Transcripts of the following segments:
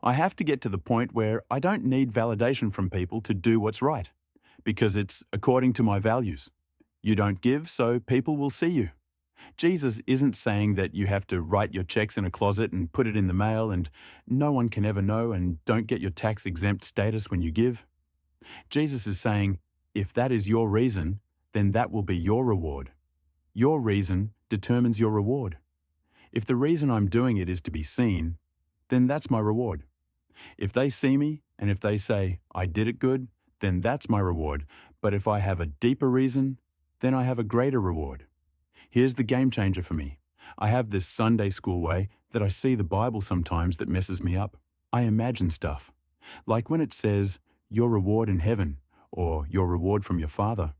I have to get to the point where I don't need validation from people to do what's right, because it's according to my values. You don't give, so people will see you. Jesus isn't saying that you have to write your checks in a closet and put it in the mail and no one can ever know and don't get your tax-exempt status when you give. Jesus is saying, if that is your reason, then that will be your reward. Your reason determines your reward. If the reason I'm doing it is to be seen, then that's my reward. If they see me and if they say, I did it good, then that's my reward. But if I have a deeper reason, then I have a greater reward. Here's the game changer for me. I have this Sunday school way that I see the Bible sometimes that messes me up. I imagine stuff. Like when it says, your reward in heaven, or your reward from your Father.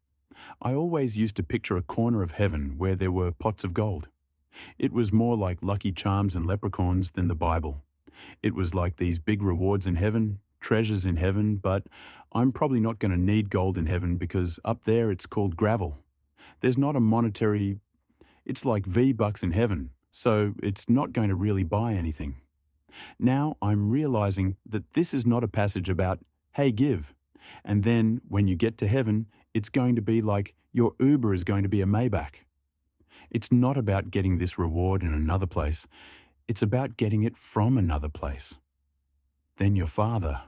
I always used to picture a corner of heaven where there were pots of gold. It was more like Lucky Charms and leprechauns than the Bible. It was like these big rewards in heaven, treasures in heaven, but I'm probably not going to need gold in heaven because up there it's called gravel. There's not a monetary. It's like V-bucks in heaven, so it's not going to really buy anything. Now I'm realizing that this is not a passage about, hey, give. And then when you get to heaven, it's going to be like your Uber is going to be a Maybach. It's not about getting this reward in another place. It's about getting it from another place. Then your Father.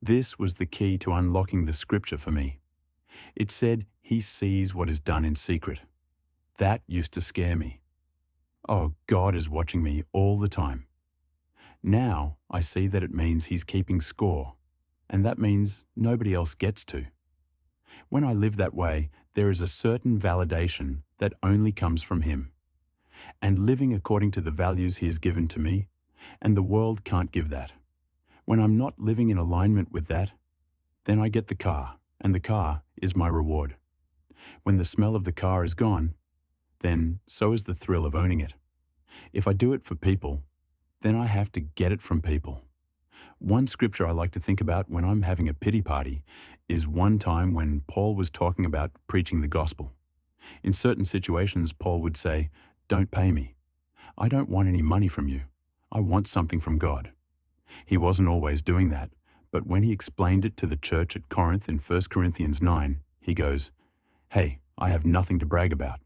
This was the key to unlocking the scripture for me. It said he sees what is done in secret. That used to scare me. Oh, God is watching me all the time. Now I see that it means he's keeping score, and that means nobody else gets to. When I live that way, there is a certain validation that only comes from him. And living according to the values he has given to me, and the world can't give that. When I'm not living in alignment with that, then I get the car, and the car is my reward. When the smell of the car is gone, then so is the thrill of owning it. If I do it for people, then I have to get it from people. One scripture I like to think about when I'm having a pity party is one time when Paul was talking about preaching the gospel. In certain situations, Paul would say, don't pay me. I don't want any money from you. I want something from God. He wasn't always doing that, but when he explained it to the church at Corinth in 1 Corinthians 9, he goes, hey, I have nothing to brag about.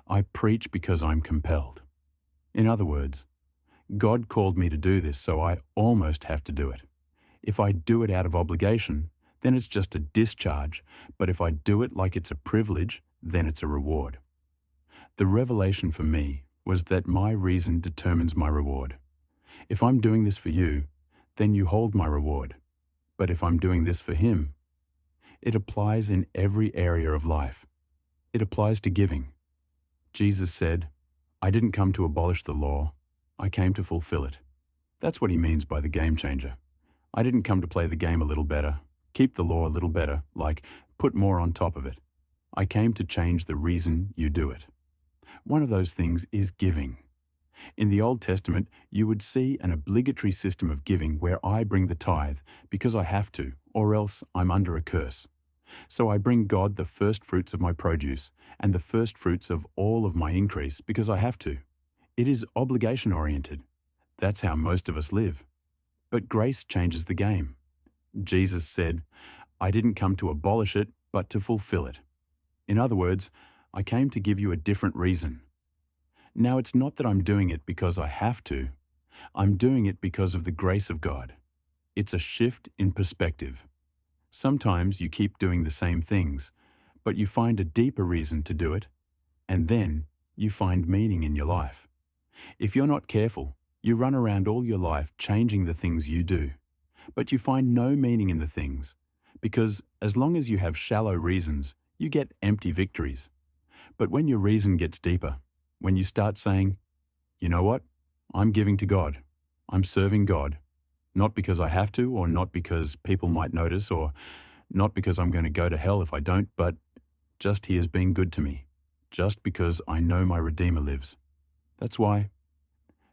I preach because I'm compelled. In other words, God called me to do this, so I almost have to do it. If I do it out of obligation, then it's just a discharge, but if I do it like it's a privilege, then it's a reward. The revelation for me was that my reason determines my reward. If I'm doing this for you, then you hold my reward. But if I'm doing this for him, it applies in every area of life. It applies to giving. Jesus said, I didn't come to abolish the law, I came to fulfill it. That's what he means by the game changer. I didn't come to play the game a little better, keep the law a little better, like put more on top of it. I came to change the reason you do it. One of those things is giving. In the Old Testament, you would see an obligatory system of giving where I bring the tithe because I have to, or else I'm under a curse. So I bring God the first fruits of my produce and the first fruits of all of my increase because I have to. It is obligation-oriented. That's how most of us live. But grace changes the game. Jesus said, I didn't come to abolish it, but to fulfill it. In other words, I came to give you a different reason. Now, it's not that I'm doing it because I have to. I'm doing it because of the grace of God. It's a shift in perspective. Sometimes you keep doing the same things, but you find a deeper reason to do it, and then you find meaning in your life. If you're not careful, you run around all your life changing the things you do, but you find no meaning in the things, because as long as you have shallow reasons, you get empty victories. But when your reason gets deeper, when you start saying, you know what, I'm giving to God, I'm serving God, not because I have to, or not because people might notice, or not because I'm going to go to hell if I don't, but just he has been good to me, just because I know my Redeemer lives. That's why.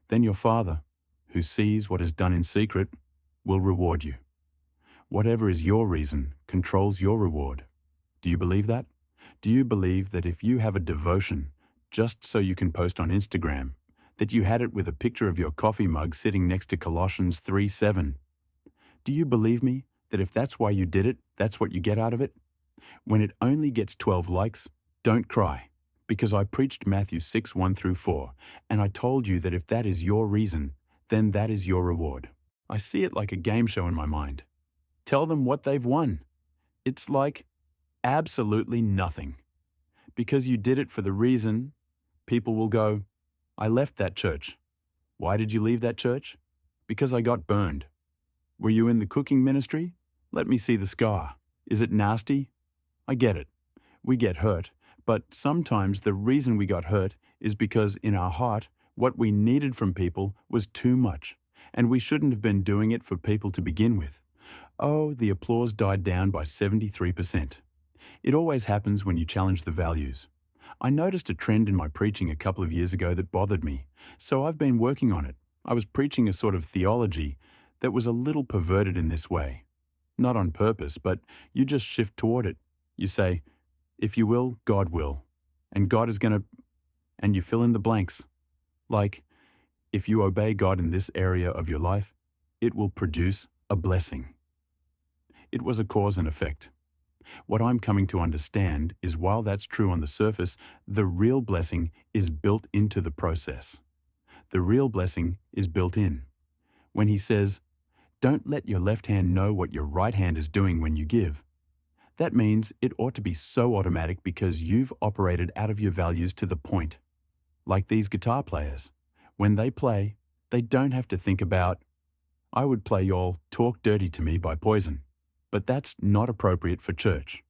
Then your Father, who sees what is done in secret, will reward you. Whatever is your reason controls your reward. Do you believe that? Do you believe that if you have a devotion just so you can post on Instagram, that you had it with a picture of your coffee mug sitting next to Colossians 3:7. Do you believe me that if that's why you did it, that's what you get out of it? When it only gets 12 likes, don't cry, because I preached Matthew 6:1-4, and I told you that if that is your reason, then that is your reward. I see it like a game show in my mind. Tell them what they've won. It's like absolutely nothing. Because you did it for the reason, people will go, I left that church. Why did you leave that church? Because I got burned. Were you in the cooking ministry? Let me see the scar. Is it nasty? I get it. We get hurt, but sometimes the reason we got hurt is because in our heart, what we needed from people was too much, and we shouldn't have been doing it for people to begin with. Oh, the applause died down by 73%. It always happens when you challenge the values. I noticed a trend in my preaching a couple of years ago that bothered me, so I've been working on it. I was preaching a sort of theology that was a little perverted in this way. Not on purpose, but you just shift toward it. You say, if you will, God will. And God is going to, and you fill in the blanks. Like, if you obey God in this area of your life, it will produce a blessing. It was a cause and effect. What I'm coming to understand is while that's true on the surface, the real blessing is built into the process. The real blessing is built in. When he says, don't let your left hand know what your right hand is doing when you give. That means it ought to be so automatic because you've operated out of your values to the point. Like these guitar players. When they play, they don't have to think about, I would play y'all Talk Dirty to Me by Poison. But that's not appropriate for church.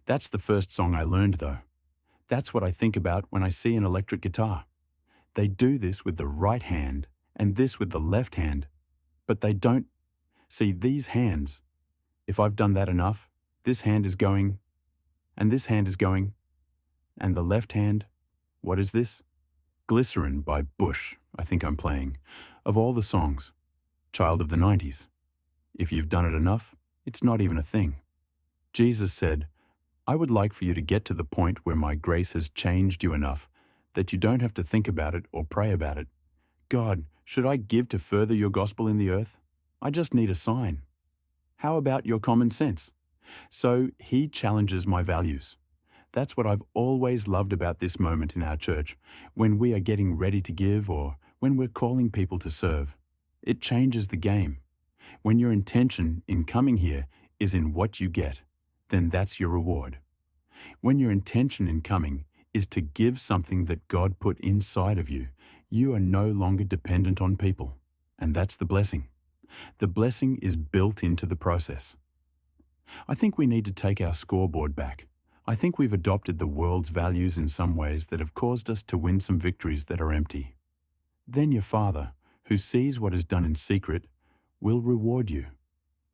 That's the first song I learned though. That's what I think about when I see an electric guitar. They do this with the right hand and this with the left hand, but they don't see these hands. If I've done that enough, this hand is going, and this hand is going, and the left hand, what is this? Glycerin by Bush, I think I'm playing, of all the songs, child of the 90s. If you've done it enough, it's not even a thing. Jesus said, I would like for you to get to the point where my grace has changed you enough that you don't have to think about it or pray about it. God, should I give to further your gospel in the earth? I just need a sign. How about your common sense? So he challenges my values. That's what I've always loved about this moment in our church, when we are getting ready to give or when we're calling people to serve. It changes the game. When your intention in coming here is in what you get, then that's your reward. When your intention in coming is to give something that God put inside of you, you are no longer dependent on people. And that's the blessing. The blessing is built into the process. I think we need to take our scoreboard back. I think we've adopted the world's values in some ways that have caused us to win some victories that are empty. Then your Father, who sees what is done in secret, will reward you.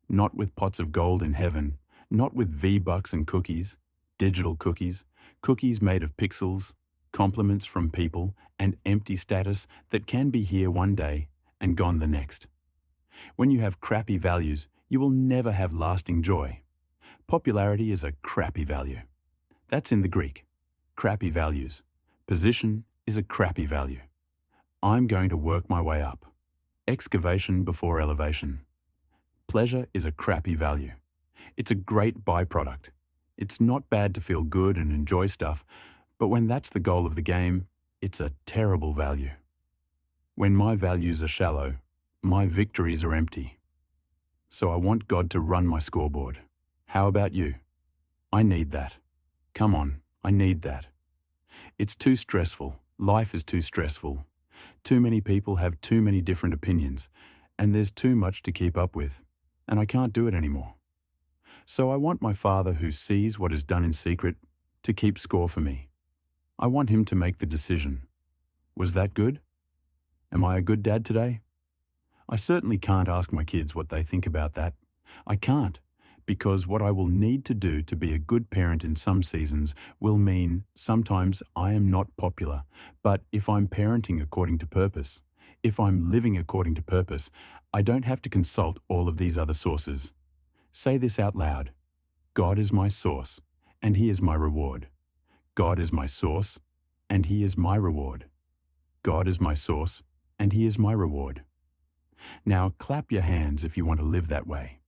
Not with pots of gold in heaven, not with V-bucks and cookies, digital cookies, cookies made of pixels, compliments from people, and empty status that can be here one day and gone the next. When you have crappy values, you will never have lasting joy. Popularity is a crappy value. That's in the Greek. Crappy values. Position is a crappy value. I'm going to work my way up. Excavation before elevation. Pleasure is a crappy value. It's a great byproduct. It's not bad to feel good and enjoy stuff, but when that's the goal of the game, it's a terrible value. When my values are shallow, my victories are empty. So I want God to run my scoreboard. How about you? I need that. Come on, I need that. It's too stressful. Life is too stressful. Too many people have too many different opinions, and there's too much to keep up with, and I can't do it anymore. So I want my Father who sees what is done in secret to keep score for me. I want him to make the decision. Was that good? Am I a good dad today? I certainly can't ask my kids what they think about that. I can't, because what I will need to do to be a good parent in some seasons will mean sometimes I am not popular, but if I'm parenting according to purpose, if I'm living according to purpose, I don't have to consult all of these other sources. Say this out loud. God is my source, and he is my reward. God is my source, and he is my reward. God is my source, and He is my reward. Now clap your hands if you want to live that way.